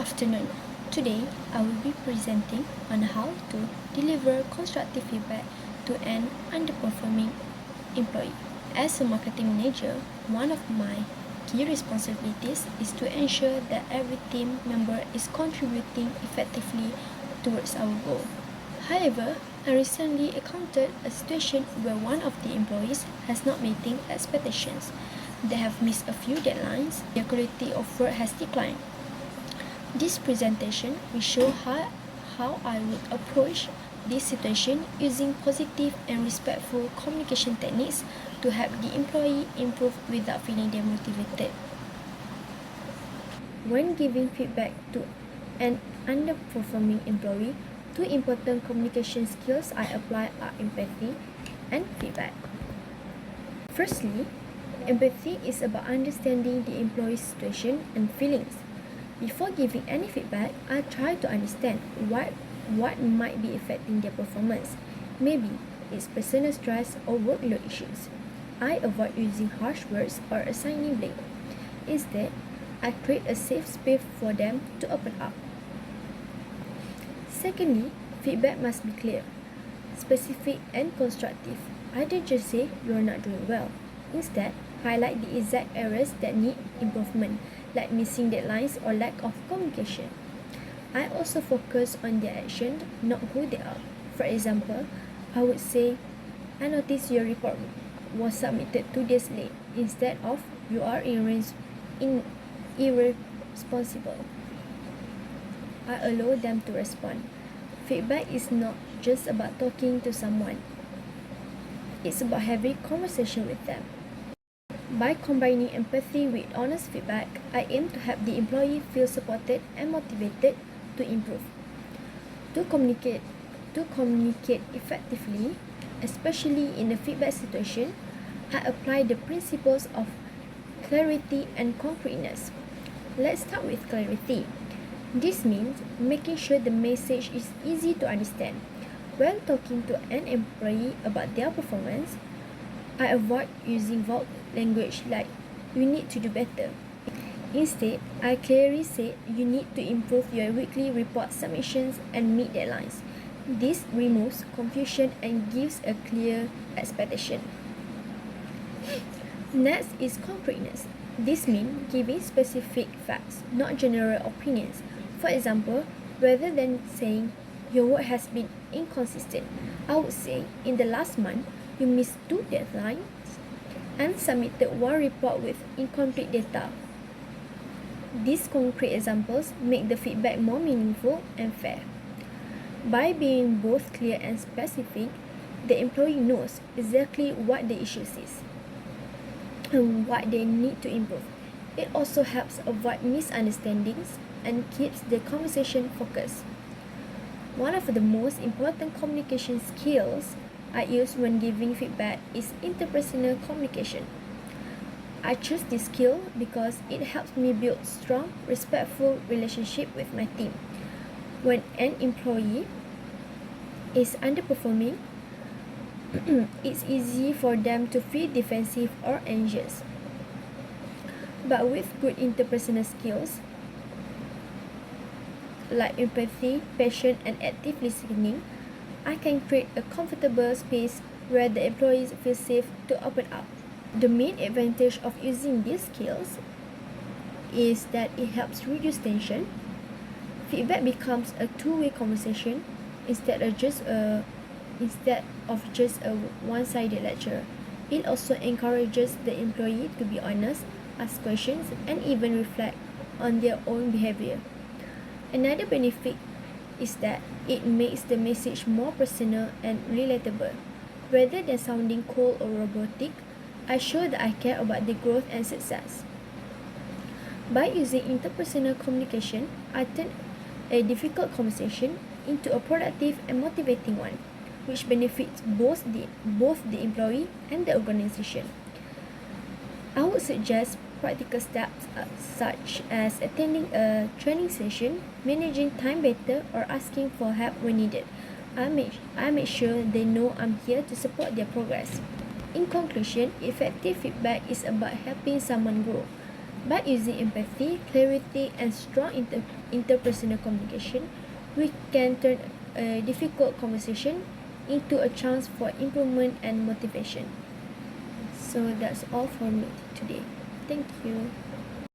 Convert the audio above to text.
afternoon. Today, I will be presenting on how to deliver constructive feedback to an underperforming employee. As a marketing manager, one of my key responsibilities is to ensure that every team member is contributing effectively towards our goal. However, I recently encountered a situation where one of the employees has not meeting expectations. They have missed a few deadlines, their quality of work has declined. This presentation will show how I would approach this situation using positive and respectful communication techniques to help the employee improve without feeling demotivated. When giving feedback to an underperforming employee, two important communication skills I apply are empathy and feedback. Firstly, empathy is about understanding the employee's situation and feelings. Before giving any feedback, I try to understand what might be affecting their performance. Maybe it's personal stress or workload issues. I avoid using harsh words or assigning blame. Instead, I create a safe space for them to open up. Secondly, feedback must be clear, specific and constructive. I don't just say you're not doing well. Instead, highlight the exact areas that need improvement, like missing deadlines or lack of communication. I also focus on their action, not who they are. For example, I would say, I noticed your report was submitted 2 days late, instead of you are irresponsible. I allow them to respond. Feedback is not just about talking to someone. It's about having a conversation with them. By combining empathy with honest feedback, I aim to help the employee feel supported and motivated to improve. To communicate effectively, especially in a feedback situation, I apply the principles of clarity and concreteness. Let's start with clarity. This means making sure the message is easy to understand. When talking to an employee about their performance, I avoid using vague language like you need to do better. Instead, I clearly say you need to improve your weekly report submissions and meet deadlines. This removes confusion and gives a clear expectation. Next is concreteness. This means giving specific facts, not general opinions. For example, rather than saying your work has been inconsistent, I would say in the last month, you missed 2 deadlines and submitted 1 report with incomplete data. These concrete examples make the feedback more meaningful and fair. By being both clear and specific, the employee knows exactly what the issue is and what they need to improve. It also helps avoid misunderstandings and keeps the conversation focused. One of the most important communication skills I use when giving feedback is interpersonal communication. I choose this skill because it helps me build strong, respectful relationship with my team. When an employee is underperforming, it's easy for them to feel defensive or anxious. But with good interpersonal skills, like empathy, passion, and active listening, I can create a comfortable space where the employees feel safe to open up. The main advantage of using these skills is that it helps reduce tension. Feedback becomes a two-way conversation instead of just a one-sided lecture. It also encourages the employee to be honest, ask questions, and even reflect on their own behavior. Another benefit is that it makes the message more personal and relatable. Rather than sounding cold or robotic, I show that I care about their growth and success. By using interpersonal communication, I turn a difficult conversation into a productive and motivating one, which benefits both the employee and the organization. I would suggest practical steps such as attending a training session, managing time better, or asking for help when needed. I make sure they know I'm here to support their progress. In conclusion, effective feedback is about helping someone grow, By using empathy, clarity, and strong interpersonal communication, we can turn a difficult conversation into a chance for improvement and motivation. So that's all for me today. Thank you.